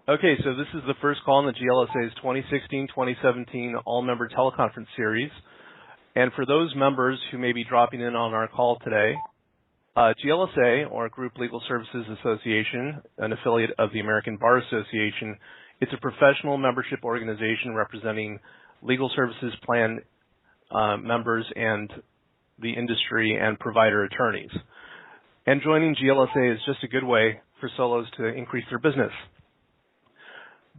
Okay, so this is the first call in the GLSA's 2016-2017 All-Member Teleconference Series. And for those members who may be dropping in on our call today, GLSA, or Group Legal Services Association, an affiliate of the American Bar Association, it's a professional membership organization representing legal services plan members and the industry and provider attorneys. And joining GLSA is just a good way for solos to increase their business.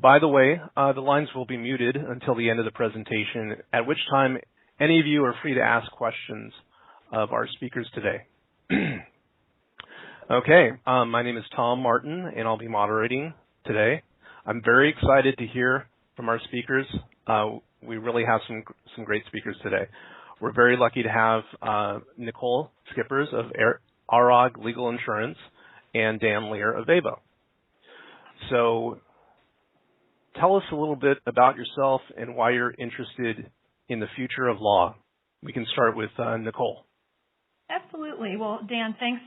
By the way, the lines will be muted until the end of the presentation, at which time any of you are free to ask questions of our speakers today. Okay, my name is Tom Martin, and I'll be moderating today. I'm very excited to hear from our speakers. We really have some great speakers today. We're very lucky to have Nicolle Schippers of ARAG Legal Insurance and Dan Lear of Avvo. So tell us a little bit about yourself and why you're interested in the future of law. We can start with Nicolle. Absolutely. Well, Dan, thanks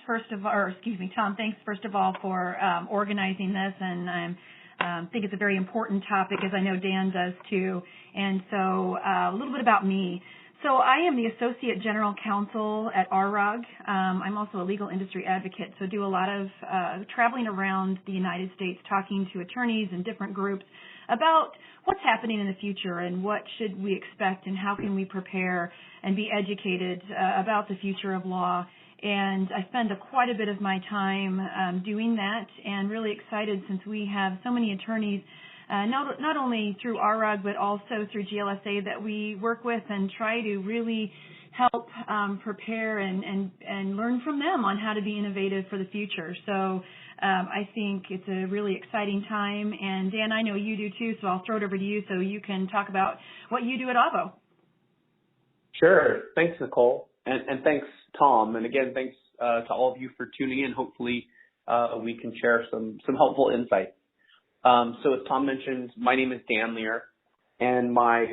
Tom, thanks first of all for organizing this, and I think it's a very important topic, as I know Dan does too. And so a little bit about me. So I am the Associate General Counsel at ARAG. I'm also a legal industry advocate, so do a lot of traveling around the United States talking to attorneys and different groups about what's happening in the future and what should we expect and how can we prepare and be educated about the future of law. And I spend quite a bit of my time doing that, and really excited since we have so many attorneys not only through ARAG but also through GLSA that we work with and try to really help prepare and learn from them on how to be innovative for the future. So I think it's a really exciting time. And Dan, I know you do too, so I'll throw it over to you so you can talk about what you do at Avvo. Sure. Thanks, Nicolle. And thanks, Tom. And again, thanks to all of you for tuning in. Hopefully we can share some helpful insights. So as Tom mentioned, my name is Dan Lear, and my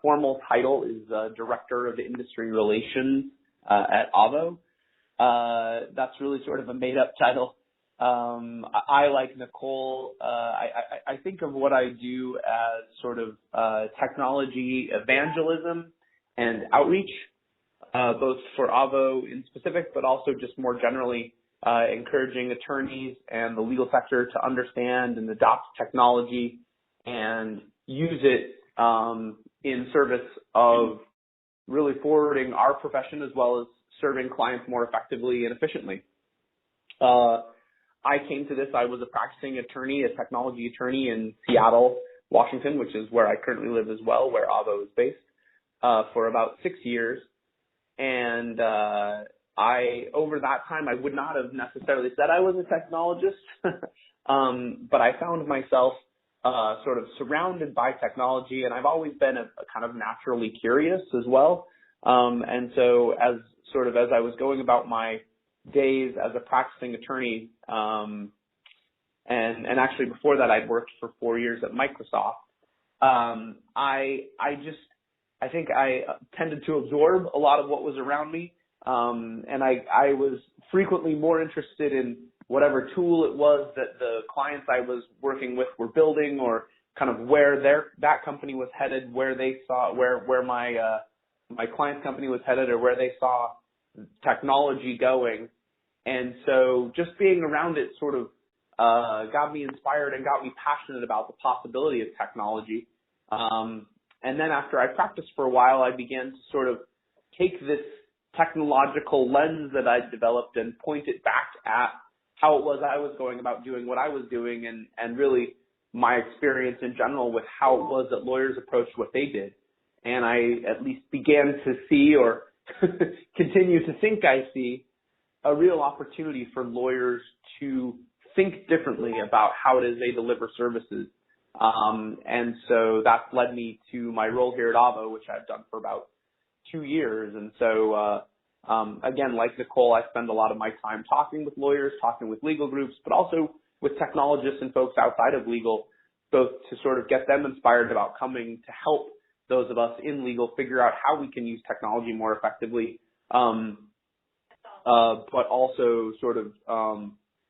formal title is Director of Industry Relations at Avvo. That's really sort of a made-up title. I, like Nicolle, I think of what I do as sort of technology evangelism and outreach, both for Avvo in specific, but also just more generally encouraging attorneys and the legal sector to understand and adopt technology and use it in service of really forwarding our profession as well as serving clients more effectively and efficiently. I came to this, I was a practicing attorney, a technology attorney in Seattle, Washington, which is where I currently live as well, where Avvo is based, for about 6 years. And over that time, I would not have necessarily said I was a technologist, but I found myself sort of surrounded by technology, and I've always been a kind of naturally curious as well. And so as I was going about my days as a practicing attorney, and actually before that I'd worked for 4 years at Microsoft, I think I tended to absorb a lot of what was around me. And I was frequently more interested in whatever tool it was that the clients I was working with were building, or kind of where that company was headed, where they saw where my client's company was headed, or where they saw technology going. And so just being around it sort of got me inspired and got me passionate about the possibility of technology. And then after I practiced for a while, I began to sort of take this technological lens that I'd developed and point it back at how it was I was going about doing what I was doing, and really my experience in general with how it was that lawyers approached what they did. And I at least began to see, or continue to think I see, a real opportunity for lawyers to think differently about how it is they deliver services. And so that led me to my role here at Avvo, which I've done for about 2 years. And so, again, like Nicolle, I spend a lot of my time talking with lawyers, talking with legal groups, but also with technologists and folks outside of legal, both to sort of get them inspired about coming to help those of us in legal figure out how we can use technology more effectively, but also sort of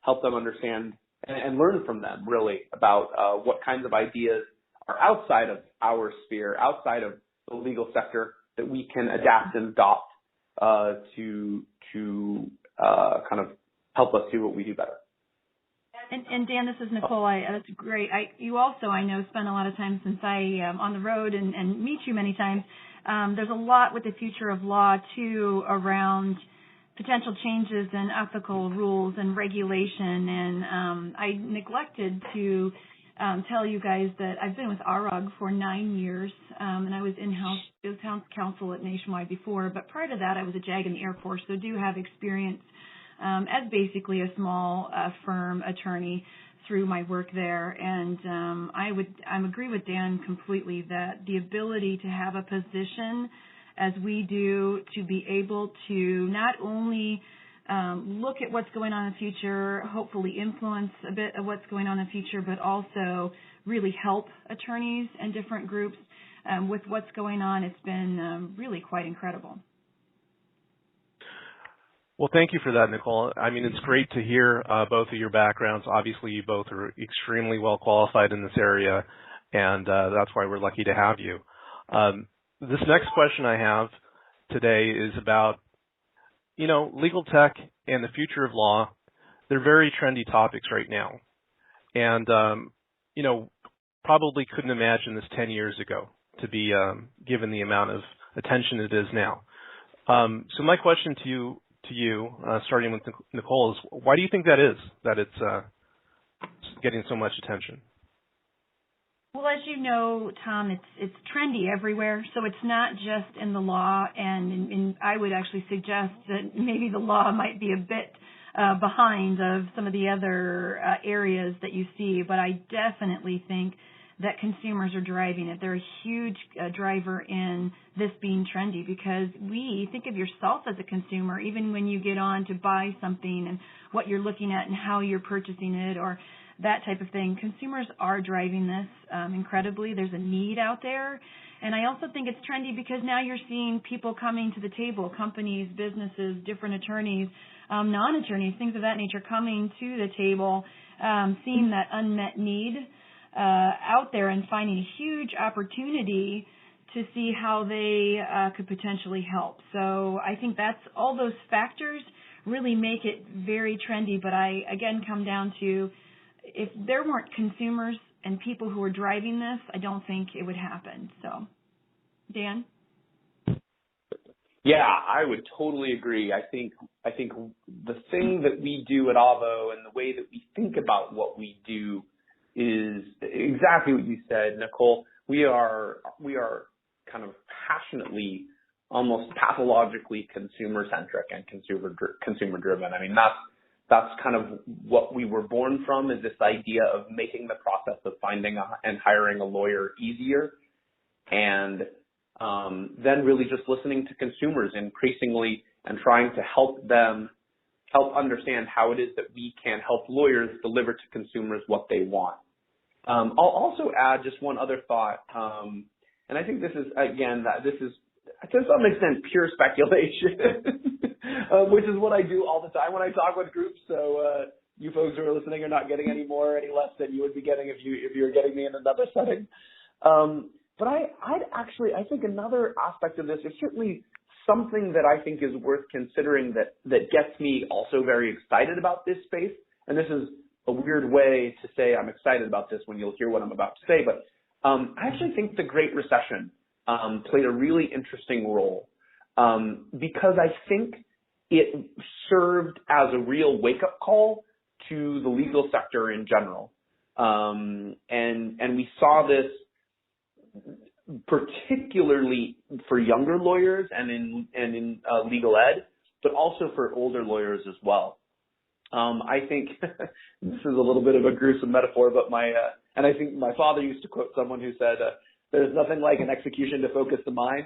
help them understand and learn from them really about what kinds of ideas are outside of our sphere, outside of the legal sector, that we can adapt and adopt to kind of help us do what we do better. And Dan, this is Nicolle. That's great. You also, I know, spend a lot of time since I on the road and meet you many times. There's a lot with the future of law too around potential changes in ethical rules and regulation. And I neglected to tell you guys that I've been with ARAG for 9 years, and I was in-house counsel at Nationwide before. But prior to that, I was a JAG in the Air Force, so do have experience as basically a small firm attorney through my work there. And I agree with Dan completely that the ability to have a position as we do, to be able to not only look at what's going on in the future, hopefully influence a bit of what's going on in the future, but also really help attorneys and different groups with what's going on. It's been really quite incredible. Well, thank you for that, Nicolle. I mean, it's great to hear both of your backgrounds. Obviously, you both are extremely well qualified in this area, and that's why we're lucky to have you. This next question I have today is about, legal tech and the future of law. They're very trendy topics right now. And, probably couldn't imagine this 10 years ago to be given the amount of attention it is now. So my question to you, starting with Nicolle, is why do you think that is, that it's getting so much attention? Well, as you know, Tom, it's trendy everywhere, so it's not just in the law, and I would actually suggest that maybe the law might be a bit behind of some of the other areas that you see, but I definitely think that consumers are driving it. They're a huge driver in this being trendy, because think of yourself as a consumer, even when you get on to buy something and what you're looking at and how you're purchasing it or that type of thing. Consumers are driving this incredibly. There's a need out there. And I also think it's trendy because now you're seeing people coming to the table, companies, businesses, different attorneys, non-attorneys, things of that nature coming to the table, seeing that unmet need out there and finding a huge opportunity to see how they could potentially help. So I think that's all those factors really make it very trendy. But I, again, come down to, if there weren't consumers and people who are driving this, I don't think it would happen. So, Dan? Yeah, I would totally agree. I think the thing that we do at Avvo and the way that we think about what we do is exactly what you said, Nicolle. We are kind of passionately, almost pathologically consumer-centric and consumer-driven. I mean, that's kind of what we were born from, is this idea of making the process of finding and hiring a lawyer easier, and then really just listening to consumers increasingly and trying to help understand how it is that we can help lawyers deliver to consumers what they want. I'll also add just one other thought, and I think this is to some extent pure speculation, which is what I do all the time when I talk with groups. So you folks who are listening are not getting any less than you would be getting if you were getting me in another setting. But I think another aspect of this is certainly something that I think is worth considering that gets me also very excited about this space. And this is a weird way to say I'm excited about this when you'll hear what I'm about to say. But I actually think the Great Recession played a really interesting role because I think it served as a real wake-up call to the legal sector in general. And we saw this particularly for younger lawyers and in legal ed, but also for older lawyers as well. I think this is a little bit of a gruesome metaphor, but and I think my father used to quote someone who said, "There's nothing like an execution to focus the mind."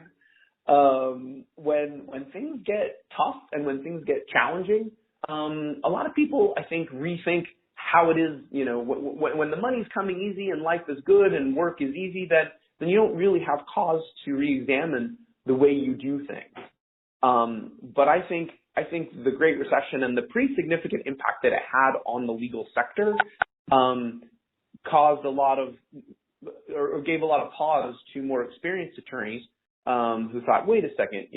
When things get tough and when things get challenging, a lot of people, I think, rethink how it is. When the money's coming easy and life is good and work is easy, then you don't really have cause to re-examine the way you do things. But I think I think the Great Recession and the pretty significant impact that it had on the legal sector caused a lot of, or gave a lot of pause to more experienced attorneys who thought, wait a second,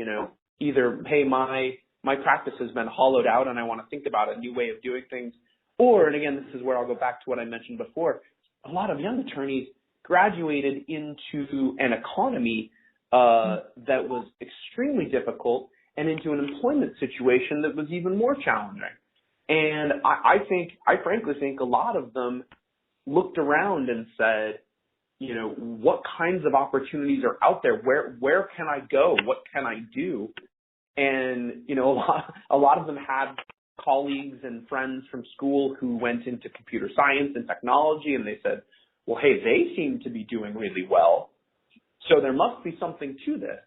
either, hey, my practice has been hollowed out and I want to think about a new way of doing things, or, and again, this is where I'll go back to what I mentioned before, a lot of young attorneys graduated into an economy that was extremely difficult and into an employment situation that was even more challenging. And I frankly think a lot of them looked around and said, what kinds of opportunities are out there? Where can I go? What can I do? And, a lot of them had colleagues and friends from school who went into computer science and technology, and they said, well, hey, they seem to be doing really well, so there must be something to this.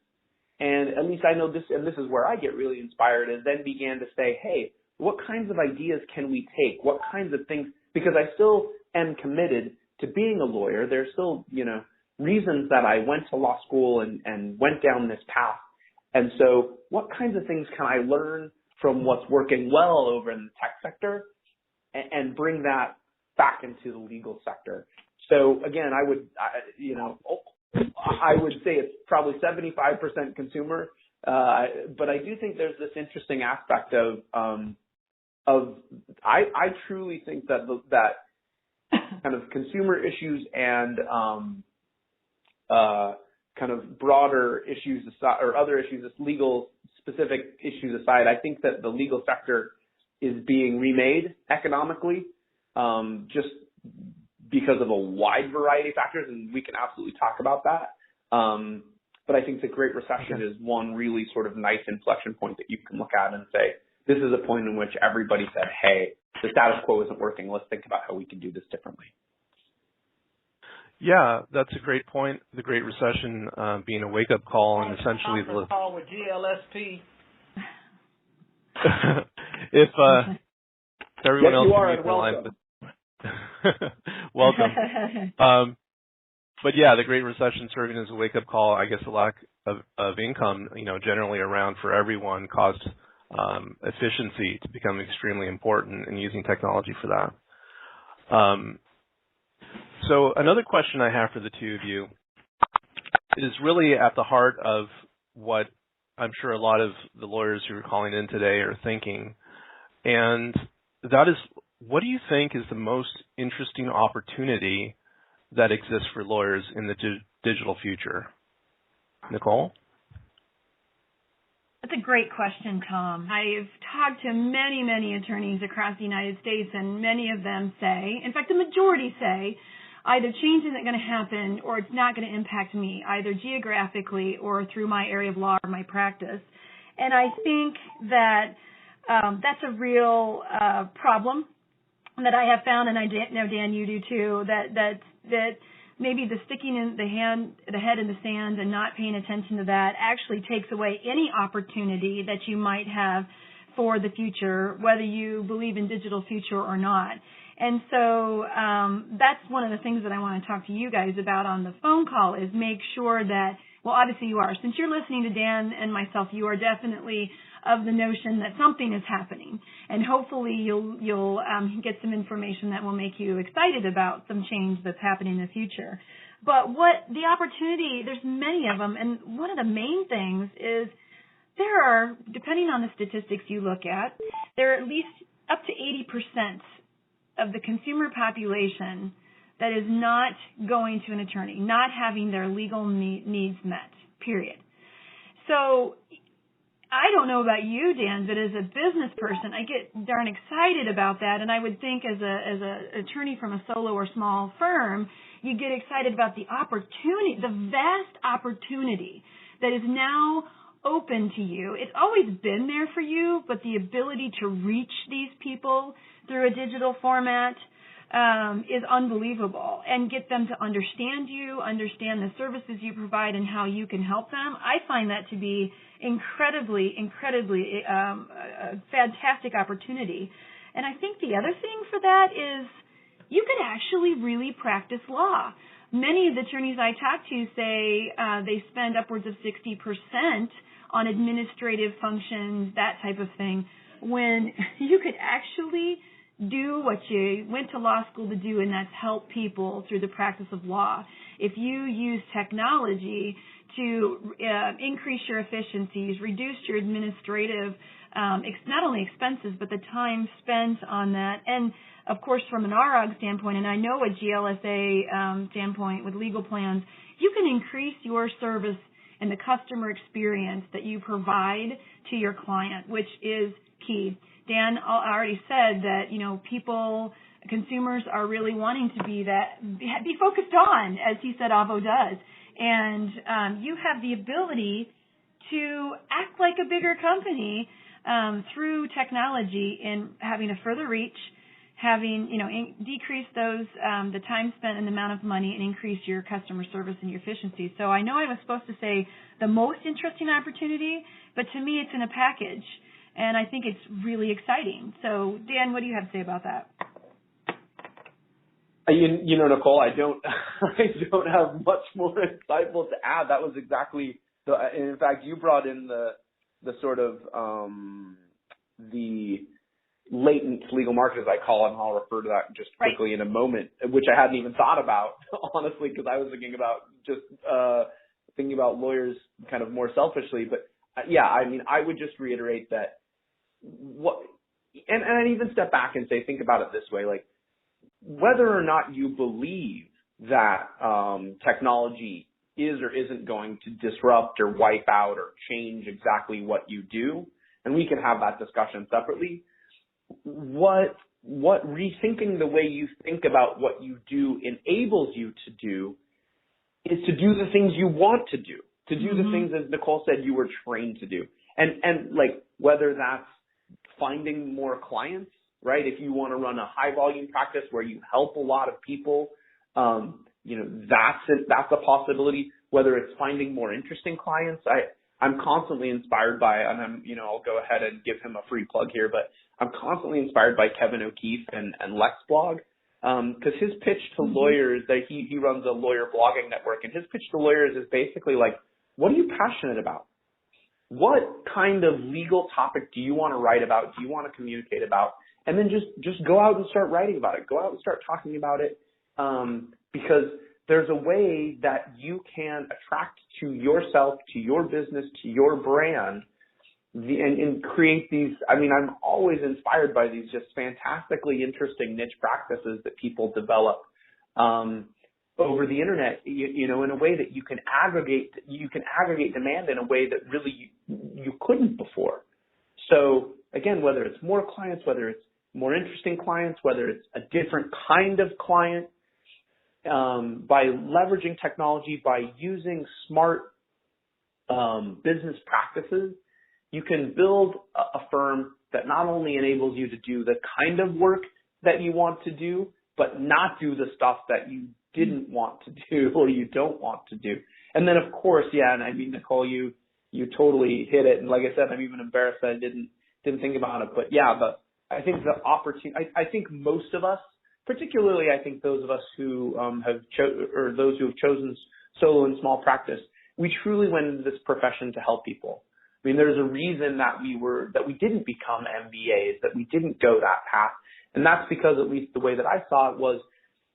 And at least I know this, and this is where I get really inspired, is then began to say, hey, what kinds of ideas can we take? What kinds of things, because I still am committed to being a lawyer. There's still, reasons that I went to law school and went down this path. And so what kinds of things can I learn from what's working well over in the tech sector and bring that back into the legal sector? So again, I would say it's probably 75% consumer, but I do think there's this interesting aspect of I truly think that kind of consumer issues and kind of broader issues aside, or other issues, legal specific issues aside, I think that the legal sector is being remade economically, just because of a wide variety of factors, and we can absolutely talk about that. But I think the Great Recession is one really sort of nice inflection point that you can look at and say, this is a point in which everybody said, hey, the status quo isn't working. Let's think about how we can do this differently. Yeah, that's a great point. The Great Recession being a wake-up call and essentially the call with GLSP. if everyone yes, else you are, can and welcome. Welcome. But yeah, the Great Recession serving as a wake-up call. I guess a lack of income, generally around for everyone caused efficiency to become extremely important and using technology for that. So another question I have for the two of you is really at the heart of what I'm sure a lot of the lawyers who are calling in today are thinking, and that is, what do you think is the most interesting opportunity that exists for lawyers in the digital future? Nicolle? That's a great question, Tom. I've talked to many, many attorneys across the United States, and many of them say, in fact, the majority say, either change isn't going to happen or it's not going to impact me, either geographically or through my area of law or my practice. And I think that that's a real problem that I have found, and I know, Dan, you do too, that maybe the sticking in the head in the sand and not paying attention to that actually takes away any opportunity that you might have for the future, whether you believe in digital future or not. And so that's one of the things that I want to talk to you guys about on the phone call is make sure that, well, obviously you are. Since you're listening to Dan and myself, you are definitely of the notion that something is happening. And hopefully you'll get some information that will make you excited about some change that's happening in the future. But what the opportunity, there's many of them, and one of the main things is there are, depending on the statistics you look at, there are at least up to 80% of the consumer population that is not going to an attorney, not having their legal needs met, period. So I don't know about you, Dan, but as a business person, I get darn excited about that, and I would think as a attorney from a solo or small firm, you get excited about the opportunity, the vast opportunity that is now open to you. It's always been there for you, but the ability to reach these people through a digital format is unbelievable, and get them to understand you, understand the services you provide and how you can help them. I find that to be incredibly a fantastic opportunity. And I think the other thing for that is you can actually really practice law. Many of the attorneys I talk to say they spend upwards of 60% on administrative functions, that type of thing, when you could actually do what you went to law school to do, and that's help people through the practice of law. If you use technology to increase your efficiencies, reduce your administrative, not only expenses, but the time spent on that, and of course from an ARAG standpoint, and I know a GLSA standpoint with legal plans, you can increase your service and the customer experience that you provide to your client, which is key. Dan already said that, consumers are really wanting to be focused on, as he said Avvo does. And you have the ability to act like a bigger company through technology and having a further reach, having, decrease those, the time spent and the amount of money, and increase your customer service and your efficiency. So I know I was supposed to say the most interesting opportunity, but to me it's in a package. And I think it's really exciting. So, Dan, what do you have to say about that? Nicolle, I don't have much more insightful to add. That was exactly in fact, you brought in the sort of the latent legal market, as I call it, and I'll refer to that just quickly in a moment, which I hadn't even thought about, honestly, because I was thinking about lawyers kind of more selfishly. But I would just reiterate that and I'd even step back and say, think about it this way, like whether or not you believe that technology is or isn't going to disrupt or wipe out or change exactly what you do, and we can have that discussion separately. What rethinking the way you think about what you do enables you to do is to do the things you want to do the things, as Nicolle said, you were trained to do. And like, whether that's finding more clients, right? If you want to run a high volume practice where you help a lot of people, that's a possibility. Whether it's finding more interesting clients, I'm constantly inspired by, and I'll go ahead and give him a free plug here, but I'm constantly inspired by Kevin O'Keefe and LexBlog, because his pitch to lawyers, that he runs a lawyer blogging network, and his pitch to lawyers is basically like, what are you passionate about? What kind of legal topic do you want to write about? Do you want to communicate about? And then just go out and start writing about it. Go out and start talking about it, because there's a way that you can attract to yourself, to your business, to your brand, and create these. I mean, I'm always inspired by these just fantastically interesting niche practices that people develop over the internet, in a way that you can aggregate demand in a way that really you couldn't before. So again, whether it's more clients, whether it's more interesting clients, whether it's a different kind of client, by leveraging technology, by using smart business practices, you can build a firm that not only enables you to do the kind of work that you want to do, but not do the stuff that you didn't want to do or you don't want to do. And then, of course, and I mean, Nicolle, you totally hit it. And like I said, I'm even embarrassed that I didn't think about it. But I think the opportunity, I think most of us, particularly I think those of us who those who have chosen solo and small practice, we truly went into this profession to help people. I mean, there's a reason that we didn't become MBAs, that we didn't go that path. And that's because, at least the way that I saw it, was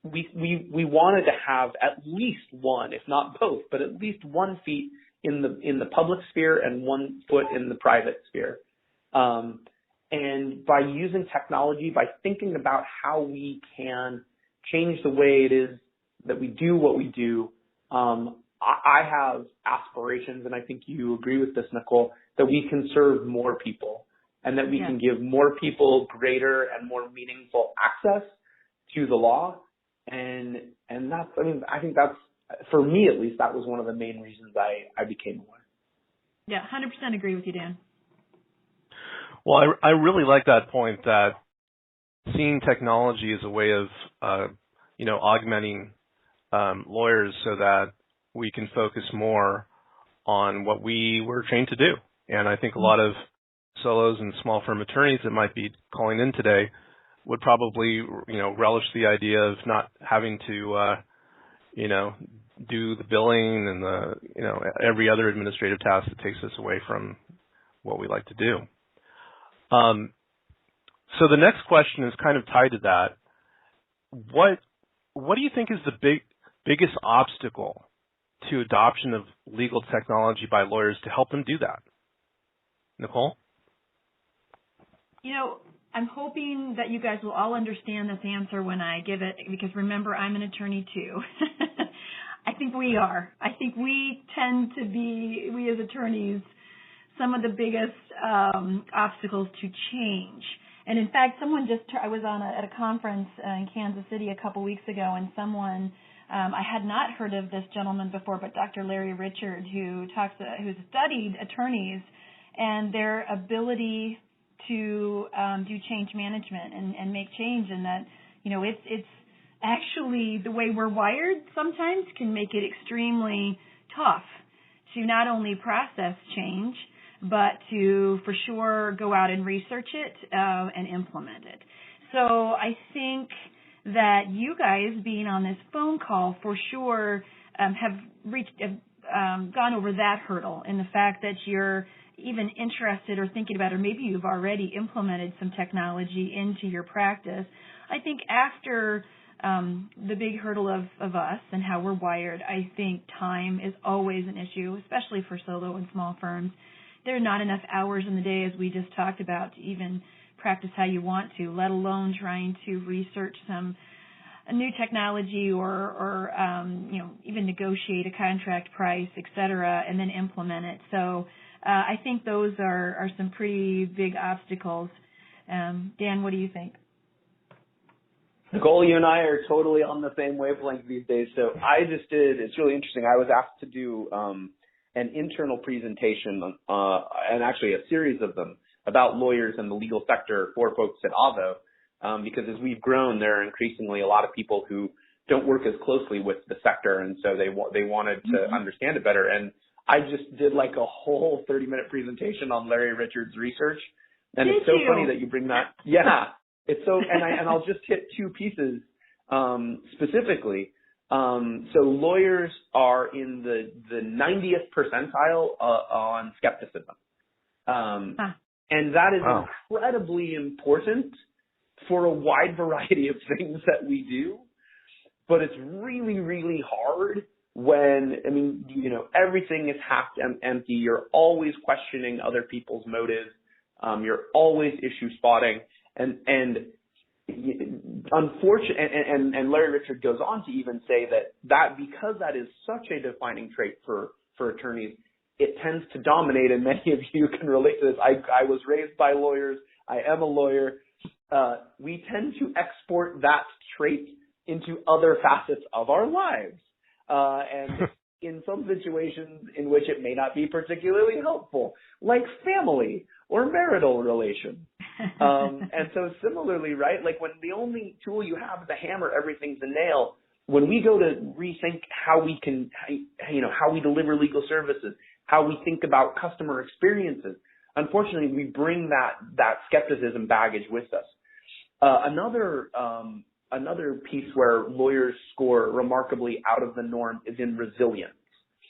we wanted to have at least one, if not both, but at least 1 foot in the public sphere and 1 foot in the private sphere. And by using technology, by thinking about how we can change the way it is that we do what we do, I have aspirations, and I think you agree with this, Nicolle, that we can serve more people and that we can give more people greater and more meaningful access to the law. And that's, I think that's, for me at least, that was one of the main reasons I became a lawyer. Yeah, 100% agree with you, Dan. Well, I really like that point, that seeing technology as a way of, augmenting lawyers so that we can focus more on what we were trained to do. And I think a lot of solos and small firm attorneys that might be calling in today would probably, relish the idea of not having to, do the billing and the, every other administrative task that takes us away from what we like to do. So the next question is kind of tied to that. What do you think is the biggest obstacle to adoption of legal technology by lawyers to help them do that? Nicolle? I'm hoping that you guys will all understand this answer when I give it, because remember, I'm an attorney too. I think we are. I think we tend to be, we as attorneys, some of the biggest obstacles to change. And in fact, I was at a conference in Kansas City a couple weeks ago, and someone, I had not heard of this gentleman before, but Dr. Larry Richard, who's studied attorneys and their ability to do change management and make change, and that, it's actually the way we're wired sometimes can make it extremely tough to not only process change, but to for sure go out and research it and implement it. So I think that you guys being on this phone call for sure have gone over that hurdle, in the fact that you're even interested or thinking about, or maybe you've already implemented some technology into your practice. I think after the big hurdle of us and how we're wired, I think time is always an issue, especially for solo and small firms. There are not enough hours in the day, as we just talked about, to even practice how you want to, let alone trying to research a new technology or even negotiate a contract price, et cetera, and then implement it. So I think those are some pretty big obstacles. Dan, what do you think? Nicolle, you and I are totally on the same wavelength these days. So it's really interesting. I was asked to do an internal presentation, and actually a series of them, about lawyers and the legal sector for folks at Avvo, because as we've grown, there are increasingly a lot of people who don't work as closely with the sector, and so they wanted to understand it better. And I just did like a whole 30-minute presentation on Larry Richard's research, and it's so funny that you bring that. Yeah, it's so, and I'll just hit two pieces specifically. So lawyers are in the 90th percentile on skepticism. And that is incredibly important for a wide variety of things that we do. But it's really, really hard when, everything is half empty. You're always questioning other people's motives. You're always issue spotting. And unfortunately, and Larry Richard goes on to even say that because that is such a defining trait for attorneys, it tends to dominate, and many of you can relate to this. I was raised by lawyers. I am a lawyer. We tend to export that trait into other facets of our lives. And in some situations in which it may not be particularly helpful, like family or marital relations. And so similarly, right, like when the only tool you have is a hammer, everything's a nail. When we go to rethink how we can, how we deliver legal services, how we think about customer experiences, unfortunately, we bring that skepticism baggage with us. Another piece where lawyers score remarkably out of the norm is in resilience.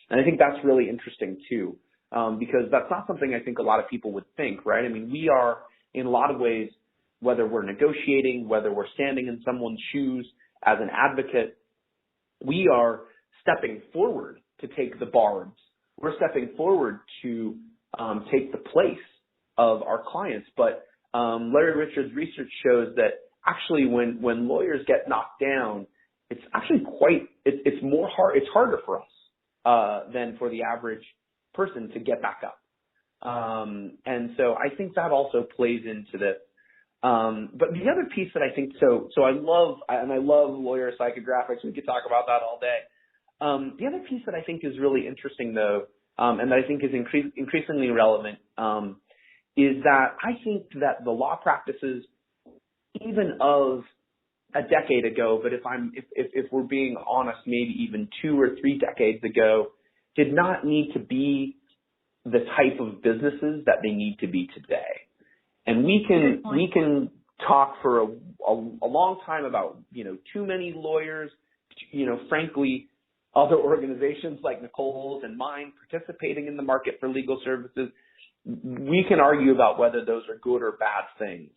And I think that's really interesting too, because that's not something I think a lot of people would think, right? I mean, we are, in a lot of ways, whether we're negotiating, whether we're standing in someone's shoes as an advocate, we are stepping forward to take the barbs. We're stepping forward to take the place of our clients. But Larry Richard's research shows that actually when lawyers get knocked down, it's actually it's harder for us than for the average person to get back up. And so I think that also plays into this. But the other piece that I think, so I love lawyer psychographics. We could talk about that all day. The other piece that I think is really interesting though, and that I think is increasingly relevant, is that I think that the law practices, even of a decade ago, but if we're being honest, maybe even 2 or 3 decades ago, did not need to be the type of businesses that they need to be today. And we can talk for a long time about, too many lawyers, frankly, other organizations like Nicole's and mine participating in the market for legal services. We can argue about whether those are good or bad things.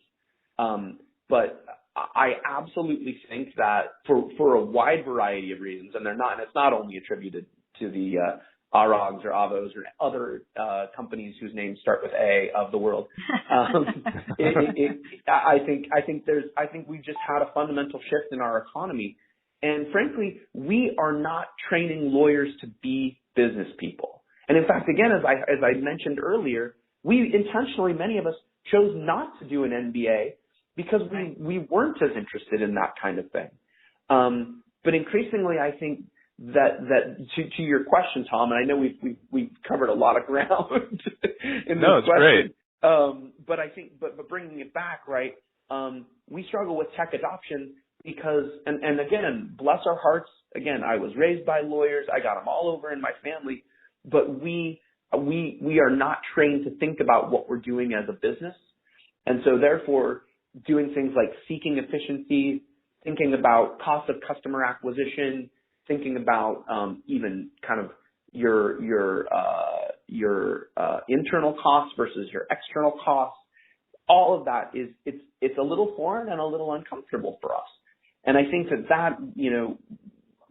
But I absolutely think that for a wide variety of reasons, and it's not only attributed to the ARAGs or Avvos or other companies whose names start with A of the world. I think we just had a fundamental shift in our economy, and frankly, we are not training lawyers to be business people. And in fact, again, as I mentioned earlier, we intentionally, many of us, chose not to do an MBA because we weren't as interested in that kind of thing. But increasingly, I think that to your question, Tom, and I know we've covered a lot of ground in this it's question. Great. But I think, but bringing it back, right? We struggle with tech adoption because, and again, bless our hearts. Again, I was raised by lawyers. I got them all over in my family, but we are not trained to think about what we're doing as a business, and so therefore, doing things like seeking efficiency, thinking about cost of customer acquisition, thinking about even kind of your internal costs versus your external costs, all of that it's a little foreign and a little uncomfortable for us. And I think that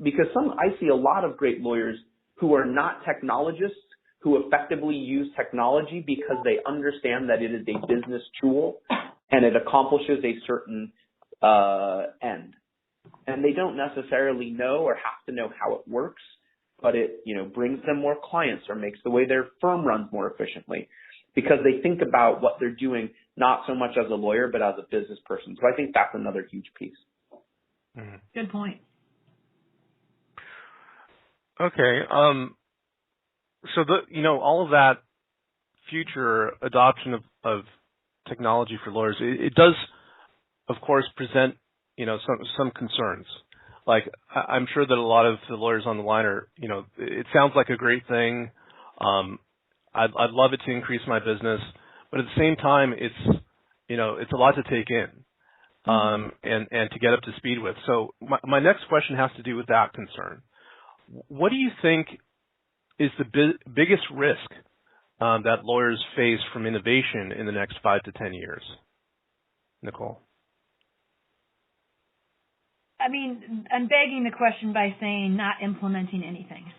because I see a lot of great lawyers who are not technologists who effectively use technology because they understand that it is a business tool and it accomplishes a certain end. And they don't necessarily know or have to know how it works, but it, brings them more clients or makes the way their firm runs more efficiently because they think about what they're doing not so much as a lawyer, but as a business person. So I think that's another huge piece. Mm-hmm. Good point. Okay. So all of that future adoption of technology for lawyers, it does, of course, present some concerns. Like I'm sure that a lot of the lawyers on the line are, it sounds like a great thing. I'd love it to increase my business, but at the same time, it's a lot to take in, and to get up to speed with. So my next question has to do with that concern. What do you think is the biggest risk that lawyers face from innovation in the next 5 to 10 years? Nicolle? I mean, I'm begging the question by saying not implementing anything,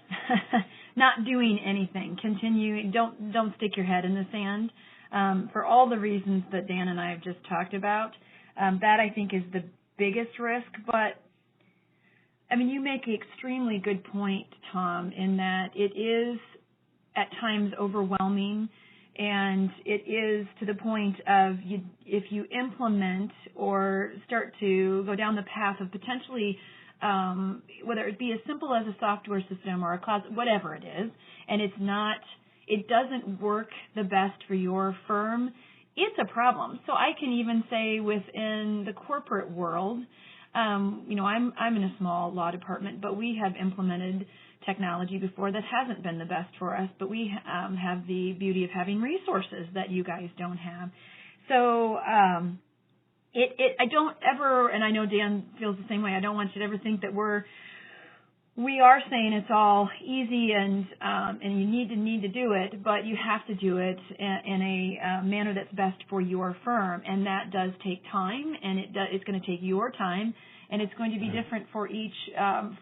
not doing anything, continuing, don't stick your head in the sand. For all the reasons that Dan and I have just talked about, that I think is the biggest risk. But, I mean, you make an extremely good point, Tom, in that it is at times overwhelming, and it is to the point of if you implement or start to go down the path of potentially, whether it be as simple as a software system or a cloud, whatever it is, and it doesn't work the best for your firm, it's a problem. So I can even say within the corporate world, I'm in a small law department, but we have implemented technology before that hasn't been the best for us, but we have the beauty of having resources that you guys don't have. So I don't ever, and I know Dan feels the same way, I don't want you to ever think that we are saying it's all easy and you need to do it, but you have to do it in a manner that's best for your firm, and that does take time, and it's going to take your time, and it's going to be different for each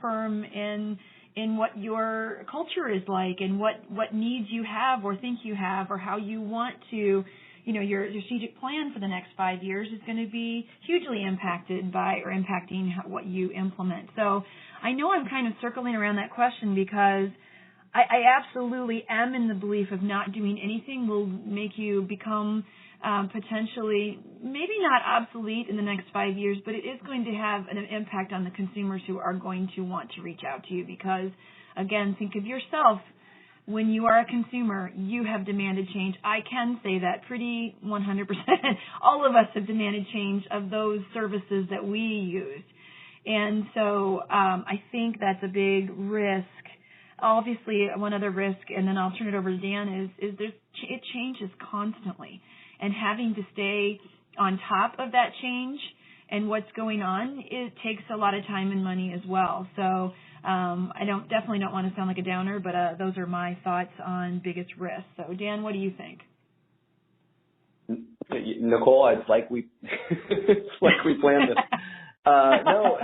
firm in what your culture is like and what needs you have or think you have or how you want to, your strategic plan for the next 5 years is going to be hugely impacted by or impacting what you implement. So I know I'm kind of circling around that question because I absolutely am in the belief of not doing anything will make you become potentially maybe not obsolete in the next 5 years, but it is going to have an impact on the consumers who are going to want to reach out to you because, again, think of yourself. When you are a consumer, you have demanded change. I can say that pretty 100%. All of us have demanded change of those services that we use. And so I think that's a big risk. Obviously, one other risk, and then I'll turn it over to Dan, is it changes constantly. And having to stay on top of that change and what's going on, it takes a lot of time and money as well. So I definitely don't want to sound like a downer, but those are my thoughts on biggest risks. So Dan, what do you think? Nicolle, it's like we planned this. No,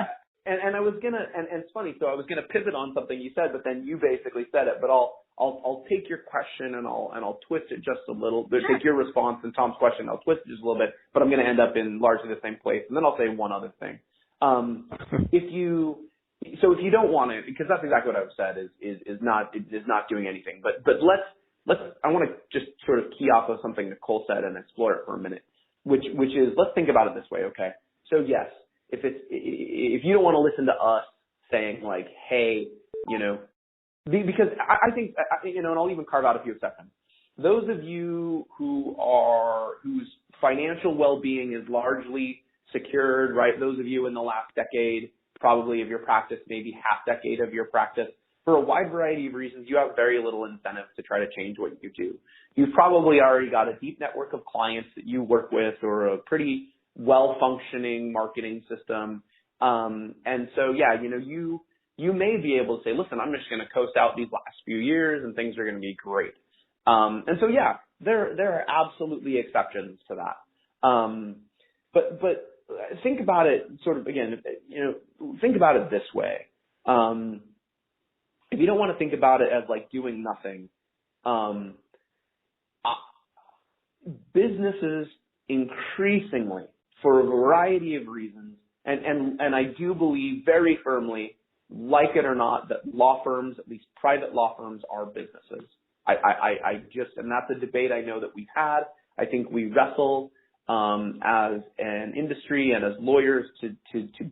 and I was gonna, and it's funny. So I was gonna pivot on something you said, but then you basically said it. But I'll take your question and I'll twist it just a little. Sure. Take your response and Tom's question. I'll twist it just a little bit, but I'm gonna end up in largely the same place. And then I'll say one other thing. If you don't want to, because that's exactly what I've said is not doing anything. But I want to just sort of key off of something Nicolle said and explore it for a minute, which is, let's think about it this way, okay? So yes, if you don't want to listen to us saying like, hey, because I think, and I'll even carve out a few exceptions. Those of you whose financial well-being is largely secured, right? Those of you in the last decade, probably of your practice, maybe half decade of your practice, for a wide variety of reasons, you have very little incentive to try to change what you do. You've probably already got a deep network of clients that you work with or a pretty well-functioning marketing system. And so, yeah, you may be able to say, listen, I'm just going to coast out these last few years and things are going to be great. And so, yeah, there are absolutely exceptions to that. But think about it sort of, again, think about it this way. If you don't want to think about it as like doing nothing, businesses increasingly, for a variety of reasons, and I do believe very firmly, like it or not, that law firms, at least private law firms, are businesses. And that's a debate I know that we've had. I think we wrestle as an industry and as lawyers to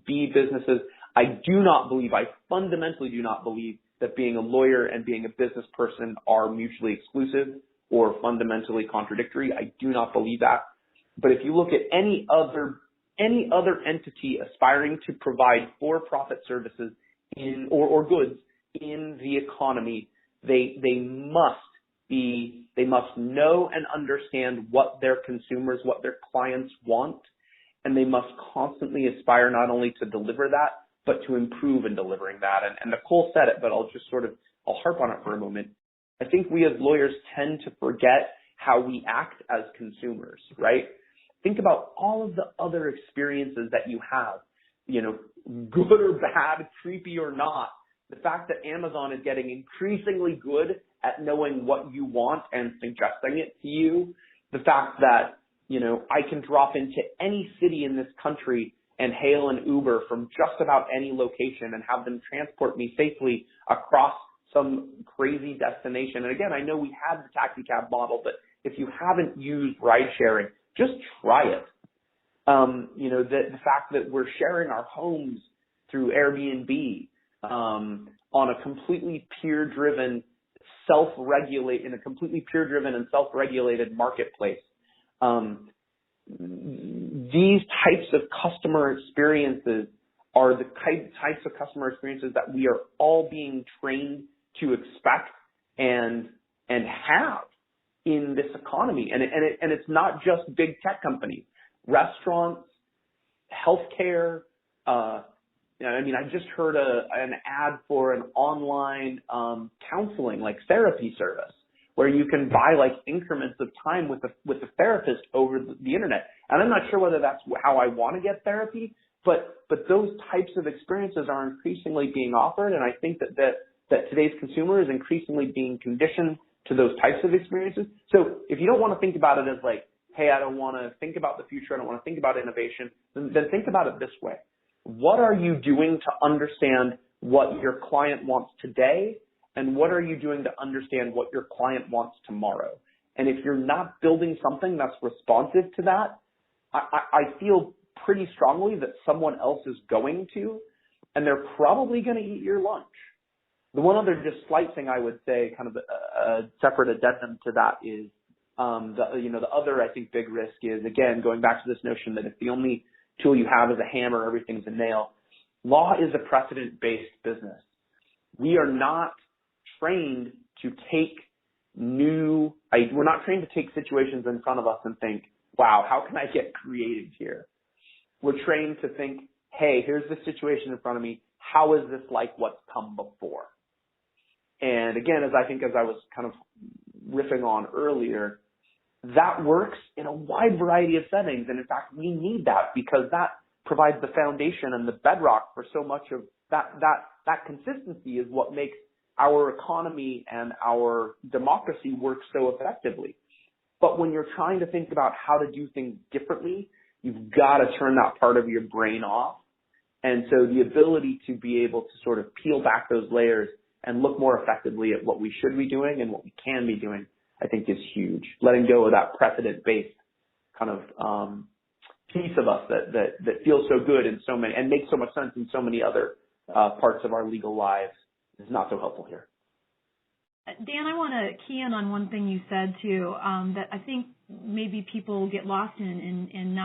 be businesses. I fundamentally do not believe that being a lawyer and being a business person are mutually exclusive or fundamentally contradictory. I do not believe that. But if you look at any other entity aspiring to provide for-profit services or goods in the economy, they must know and understand what their consumers, what their clients want, and they must constantly aspire not only to deliver that, but to improve in delivering that. And Nicolle said it, but I'll harp on it for a moment. I think we as lawyers tend to forget how we act as consumers, right? Think about all of the other experiences that you have, good or bad, creepy or not. The fact that Amazon is getting increasingly good at knowing what you want and suggesting it to you. The fact that, I can drop into any city in this country and hail an Uber from just about any location and have them transport me safely across some crazy destination. And again, I know we have the taxi cab model, but if you haven't used ride sharing, just try it. The fact that we're sharing our homes through Airbnb on a completely peer-driven, in a completely peer-driven and self-regulated marketplace. These types of customer experiences are the types of customer experiences that we are all being trained to expect and have in this economy. And it's not just big tech companies, restaurants, healthcare. I just heard an ad for an online counseling, like therapy service, where you can buy like increments of time with a therapist over the internet. And I'm not sure whether that's how I want to get therapy, but those types of experiences are increasingly being offered. And I think that today's consumer is increasingly being conditioned to those types of experiences. So if you don't want to think about it as like, hey, I don't want to think about the future, I don't want to think about innovation, then think about it this way. What are you doing to understand what your client wants today, and what are you doing to understand what your client wants tomorrow? And if you're not building something that's responsive to that, I feel pretty strongly that someone else is going to, and they're probably going to eat your lunch. The one other just slight thing I would say, kind of a separate addendum to that, is the other, I think, big risk is, again, going back to this notion that if the only tool you have is a hammer, everything's a nail. Law is a precedent-based business. We are not trained to take we're not trained to take situations in front of us and think, wow, how can I get creative here? we're trained to think, hey, here's the situation in front of me. How is this like what's come before? And again, as I was kind of riffing on earlier, that works in a wide variety of settings. And in fact, we need that because that provides the foundation and the bedrock for so much of that consistency is what makes our economy and our democracy work so effectively. But when you're trying to think about how to do things differently, you've got to turn that part of your brain off. And so the ability to be able to sort of peel back those layers and look more effectively at what we should be doing and what we can be doing, I think is huge. Letting go of that precedent-based kind of piece of us that feels so good in so many and makes so much sense in so many other parts of our legal lives is not so helpful here. Dan, I want to key in on one thing you said too, that I think maybe people get lost in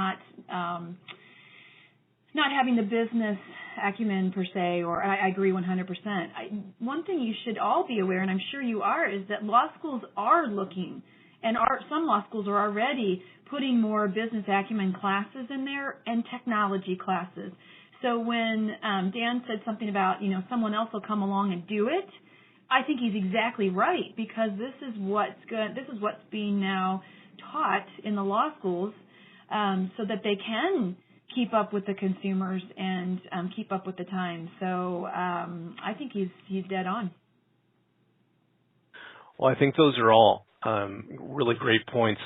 not having the business acumen per se, or I agree 100%. One thing you should all be aware, and I'm sure you are, is that law schools are looking, and some law schools are already putting more business acumen classes in there and technology classes. So when Dan said something about, someone else will come along and do it, I think he's exactly right, because this is what's being now taught in the law schools, so that they can keep up with the consumers and keep up with the times. So I think he's dead on. Well, I think those are all really great points,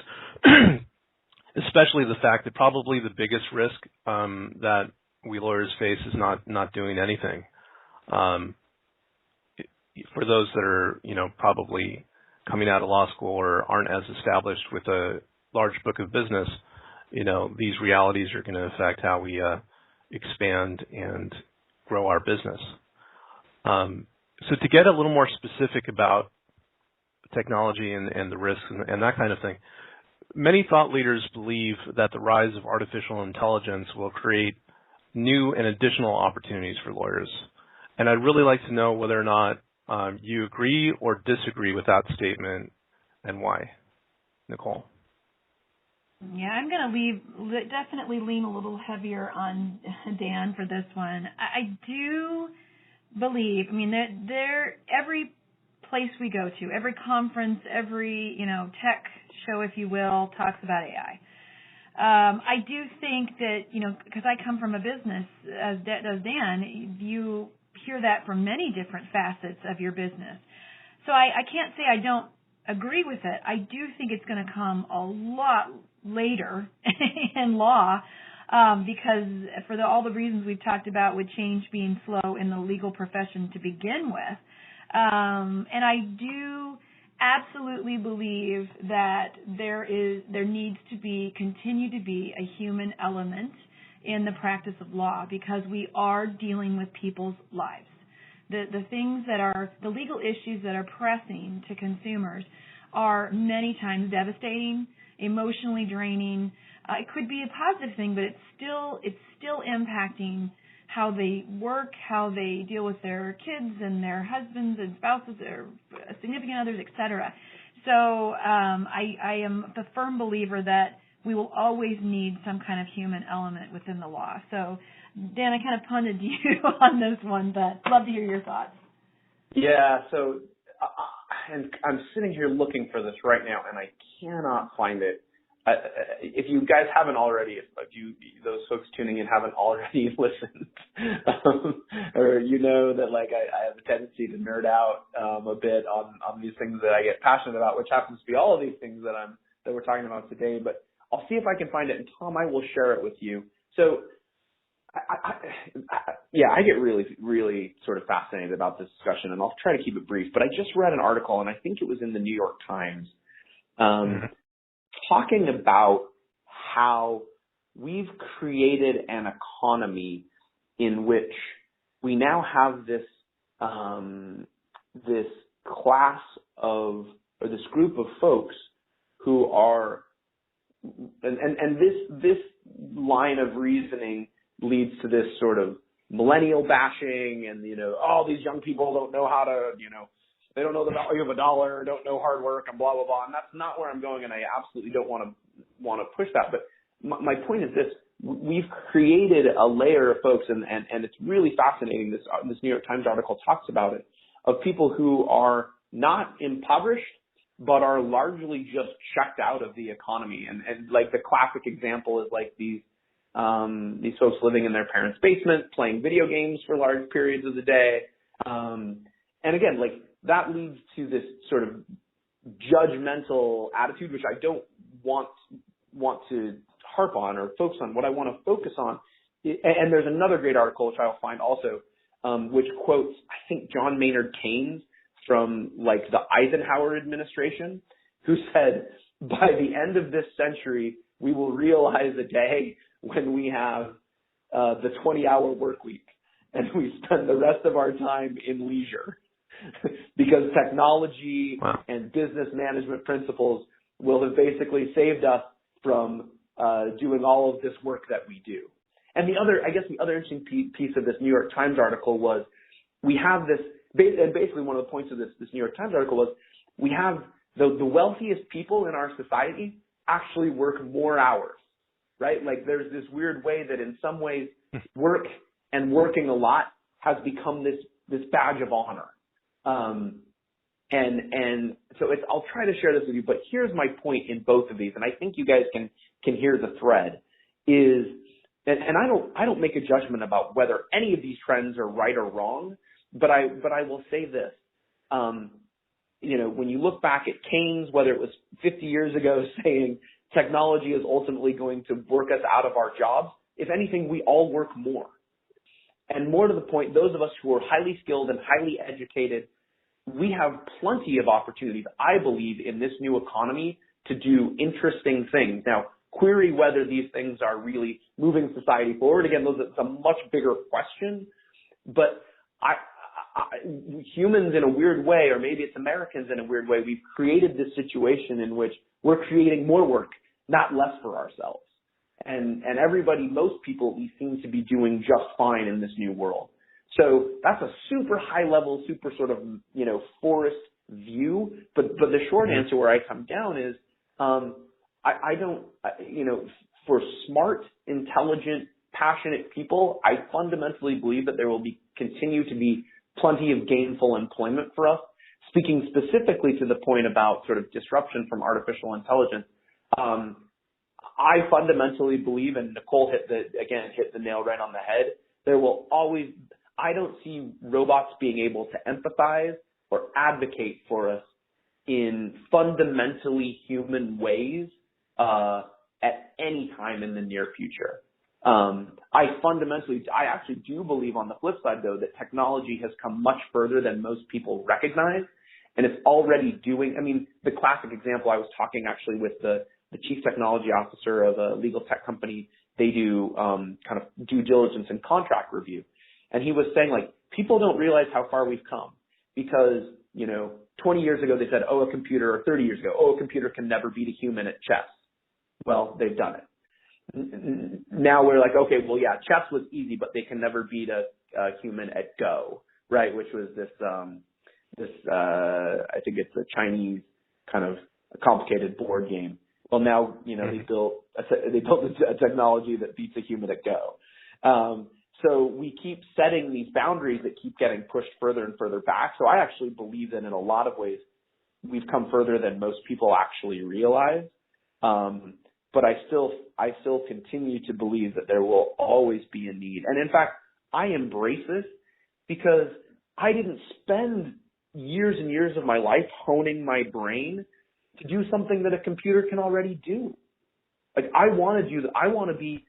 especially the fact that probably the biggest risk that we lawyers face is not doing anything. For those that are, probably coming out of law school or aren't as established with a large book of business, these realities are going to affect how we expand and grow our business. So to get a little more specific about technology and the risks and that kind of thing, many thought leaders believe that the rise of artificial intelligence will create new and additional opportunities for lawyers. And I'd really like to know whether or not you agree or disagree with that statement and why. Nicolle? Yeah, I'm going to definitely lean a little heavier on Dan for this one. I do believe, every place we go to, every conference, every, tech show, if you will, talks about AI. I do think that, because I come from a business, as does Dan, you hear that from many different facets of your business. So I can't say I don't agree with it. I do think it's going to come a lot later in law, because for all the reasons we've talked about, with change being slow in the legal profession to begin with. And I do absolutely believe that there needs to continue to be a human element in the practice of law, because we are dealing with people's lives. The things that are, the legal issues that are pressing to consumers are many times devastating, emotionally draining. It could be a positive thing, but it's still impacting how they work, how they deal with their kids and their husbands and spouses, their significant others, etc. So I am the firm believer that we will always need some kind of human element within the law. So, Dan, I kind of punted you on this one, but I'd love to hear your thoughts. Yeah, so and I'm sitting here looking for this right now, and I cannot find it. If you guys haven't already, if those folks tuning in haven't already listened, or that I have a tendency to nerd out a bit on these things that I get passionate about, which happens to be all of these things that we're talking about today. But I'll see if I can find it, and Tom, I will share it with you. So, I get really, really sort of fascinated about this discussion, and I'll try to keep it brief. But I just read an article, and I think it was in the New York Times, talking about how we've created an economy in which we now have this this class of, or this group of folks who are, and this line of reasoning leads to this sort of millennial bashing, and all these young people don't know how to, they don't know the value of a dollar, don't know hard work, and blah blah blah. And that's not where I'm going, and I absolutely don't want to push that. But my point is this: we've created a layer of folks, and it's really fascinating. This New York Times article talks about it, of people who are not impoverished, but are largely just checked out of the economy. And like the classic example is like these folks living in their parents' basement, playing video games for large periods of the day. And again, like that leads to this sort of judgmental attitude, which I don't want to harp on or focus on. What I want to focus on, and there's another great article which I'll find also, which quotes, I think, John Maynard Keynes from like the Eisenhower administration, who said, by the end of this century, we will realize a day when we have the 20-hour work week and we spend the rest of our time in leisure because technology and business management principles will have basically saved us from doing all of this work that we do. And the other interesting piece of this New York Times article was we have this, and basically one of the points of this New York Times article was we have the wealthiest people in our society actually work more hours, right? Like there's this weird way that in some ways work and working a lot has become this badge of honor. And so I'll try to share this with you, but here's my point in both of these, and I think you guys can hear the thread is, and I don't make a judgment about whether any of these trends are right or wrong, but I will say this, when you look back at Keynes, whether it was 50 years ago saying technology is ultimately going to work us out of our jobs, if anything, we all work more. And more to the point, those of us who are highly skilled and highly educated, we have plenty of opportunities, I believe, in this new economy to do interesting things. Now, query whether these things are really moving society forward. Again, it's a much bigger question. But humans in a weird way, or maybe it's Americans in a weird way, we've created this situation in which we're creating more work, not less for ourselves. And everybody, most people, we seem to be doing just fine in this new world. So that's a super high level, super sort of, forest view. But the short answer where I come down is, I don't, for smart, intelligent, passionate people, I fundamentally believe that there will continue to be plenty of gainful employment for us. Speaking specifically to the point about sort of disruption from artificial intelligence, I fundamentally believe, and Nicolle hit the nail right on the head, there will always, I don't see robots being able to empathize or advocate for us in fundamentally human ways at any time in the near future. I actually do believe on the flip side, though, that technology has come much further than most people recognize, and it's already doing, the classic example, I was talking actually with the chief technology officer of a legal tech company. They do kind of due diligence and contract review. And he was saying, like, people don't realize how far we've come because, 20 years ago they said, or 30 years ago, a computer can never beat a human at chess. Well, they've done it. Now we're like, okay, well, yeah, chess was easy, but they can never beat a human at Go, right? Which was this I think it's a Chinese kind of complicated board game. Well, now, they built a technology that beats a human at Go. So we keep setting these boundaries that keep getting pushed further and further back. So I actually believe that in a lot of ways, we've come further than most people actually realize. But I still continue to believe that there will always be a need. And in fact, I embrace this because I didn't spend years and years of my life honing my brain to do something that a computer can already do. Like I want to be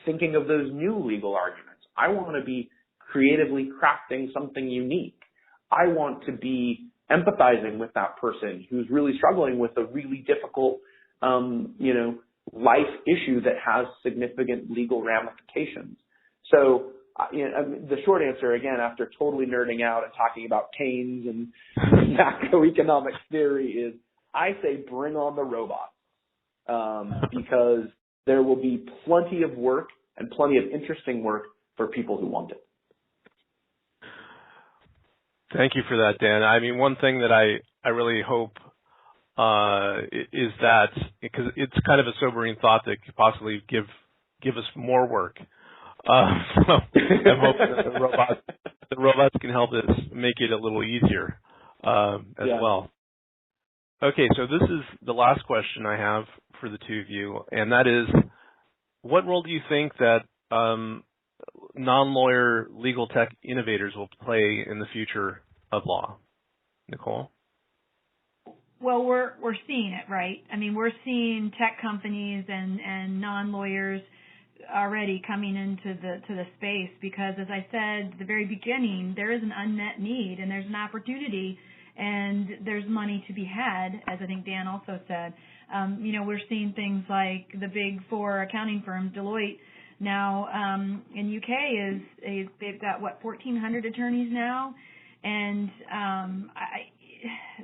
thinking of those new legal arguments. I want to be creatively crafting something unique. I want to be empathizing with that person who's really struggling with a really difficult, life issue that has significant legal ramifications. So, the short answer, again, after totally nerding out and talking about Keynes and macroeconomic theory is, I say bring on the robots, because there will be plenty of work and plenty of interesting work for people who want it. Thank you for that, Dan. One thing that I really hope is that, because it's kind of a sobering thought that could possibly give give us more work. So I'm hoping that the robots can help us make it a little easier as well. Okay, so this is the last question I have for the two of you, and that is, what role do you think that non-lawyer legal tech innovators will play in the future of law? Nicolle? Well, we're seeing it, right? I mean, we're seeing tech companies and non-lawyers already coming into the space because, as I said at the very beginning, there is an unmet need and there's an opportunity and there's money to be had, as I think Dan also said. We're seeing things like the big four accounting firms, Deloitte, now in UK they've got 1,400 attorneys now, and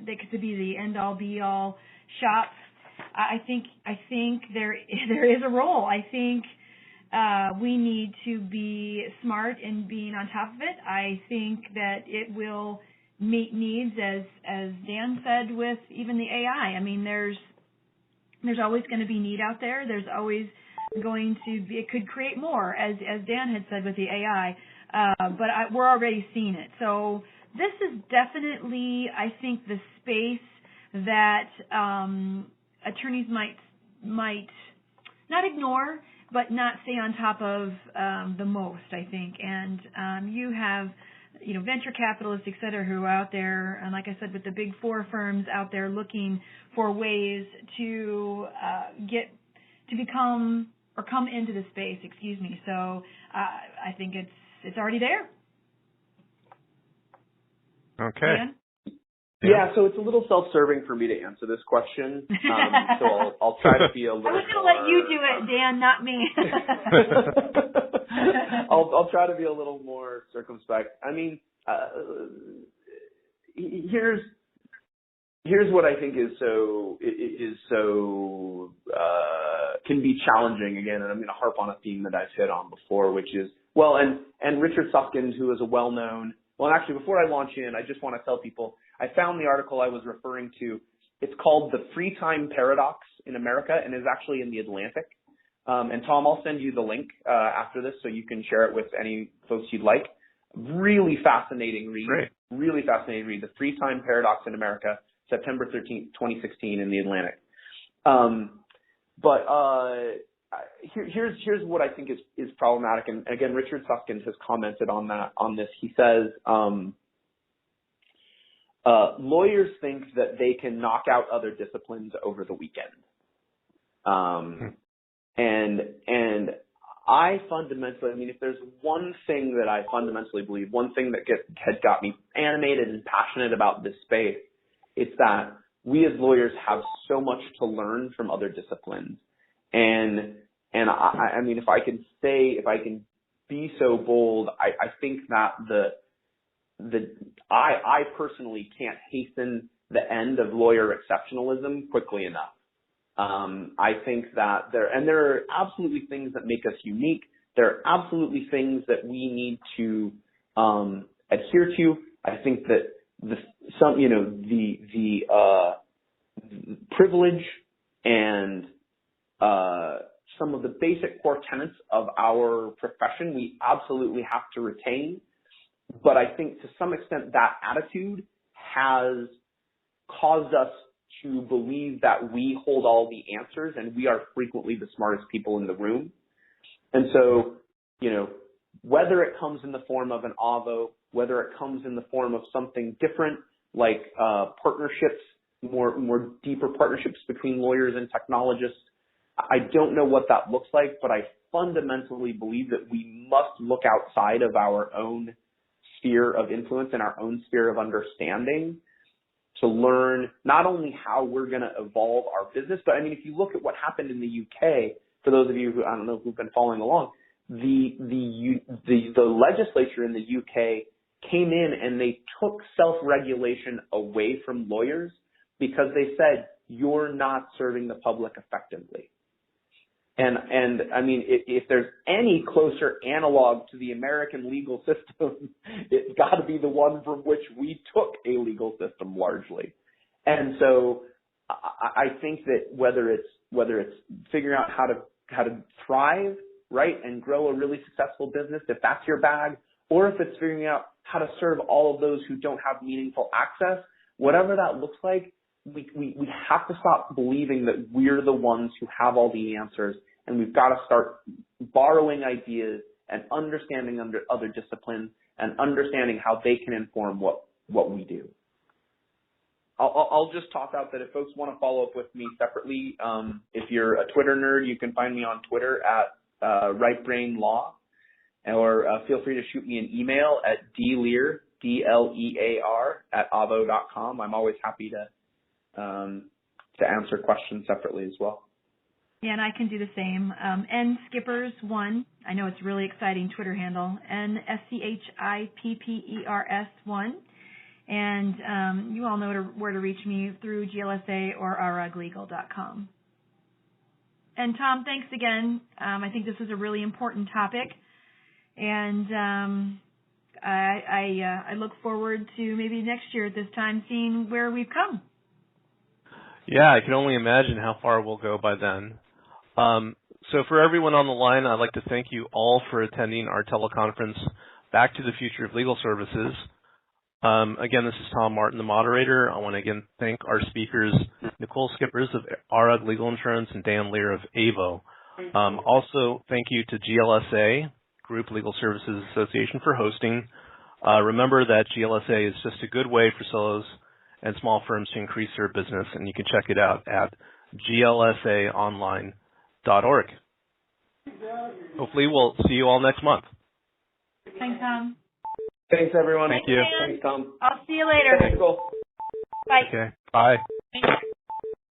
they could be the end all be all shop. I think there is a role. I think we need to be smart in being on top of it. I think that it will meet needs, as Dan said, with even the AI. I mean, there's always going to be need out there. There's always going to be, it could create more, as Dan had said with the AI, but we're already seeing it. So this is definitely, I think, the space that attorneys might not ignore, but not stay on top of the most, I think. And you have, venture capitalists, et cetera, who are out there, and like I said, with the big four firms out there looking for ways to come into the space, So I think it's already there. Okay. Dan? Yeah, so it's a little self-serving for me to answer this question. So I'll try to be a little. I was going to let you do it, Dan, not me. I'll try to be a little more circumspect. I mean, here's what I think is so can be challenging again, and I'm going to harp on a theme that I've hit on before, which is and Richard Susskind, who is a well-known. Well, actually, before I launch in, I just want to tell people I found the article I was referring to. It's called The Free Time Paradox in America, and is actually in The Atlantic. And Tom, I'll send you the link after this so you can share it with any folks you'd like. Really fascinating read. Great. Really fascinating read. The Free Time Paradox in America, September 13th, 2016 in The Atlantic. Here's what I think is problematic. And again, Richard Susskind has commented on this. He says, lawyers think that they can knock out other disciplines over the weekend. And I fundamentally, if there's one thing that I fundamentally believe, one thing that has got me animated and passionate about this space, it's that we as lawyers have so much to learn from other disciplines. And if I can be so bold, I think that I personally can't hasten the end of lawyer exceptionalism quickly enough. I think that there are absolutely things that make us unique. There are absolutely things that we need to adhere to. I think that the privilege and some of the basic core tenets of our profession we absolutely have to retain. But I think to some extent that attitude has caused us to believe that we hold all the answers and we are frequently the smartest people in the room. And so, whether it comes in the form of an Avvo, whether it comes in the form of something different like partnerships, more deeper partnerships between lawyers and technologists, I don't know what that looks like, but I fundamentally believe that we must look outside of our own sphere of influence and our own sphere of understanding to learn not only how we're going to evolve our business, but if you look at what happened in the UK, for those of you who, I don't know, who've been following along, the legislature in the UK came in and they took self-regulation away from lawyers because they said, you're not serving the public effectively. And if there's any closer analog to the American legal system, it's got to be the one from which we took a legal system largely. And so I think that whether it's figuring out how to thrive right, and grow a really successful business, if that's your bag, or if it's figuring out how to serve all of those who don't have meaningful access, whatever that looks like, we have to stop believing that we're the ones who have all the answers, and we've got to start borrowing ideas and understanding under other disciplines and understanding how they can inform what we do. I'll just toss out that if folks want to follow up with me separately, if you're a Twitter nerd, you can find me on Twitter at RightBrainLaw, or feel free to shoot me an email at dlear, D-L-E-A-R, at avvo.com. I'm always happy to answer questions separately as well. Yeah, and I can do the same. Nschippers1, I know it's a really exciting Twitter handle, Nschippers1. And you all know where to reach me through GLSA or araglegal.com. And Tom, thanks again. I think this is a really important topic, and I look forward to maybe next year at this time seeing where we've come. Yeah, I can only imagine how far we'll go by then. So for everyone on the line, I'd like to thank you all for attending our teleconference, Back to the Future of Legal Services. Again, this is Tom Martin, the moderator. I want to again thank our speakers, Nicolle Schippers of ARAG Legal Insurance and Dan Lear of Avvo. Also, thank you to GLSA, Group Legal Services Association, for hosting. Remember that GLSA is just a good way for solos and small firms to increase their business, and you can check it out at glsaonline.org. Hopefully we'll see you all next month. Thanks, Tom. Thanks, everyone. Thank you. Thanks, Tom. I'll see you later. Thanks, Nicole. Bye. Okay. Bye. Thank you.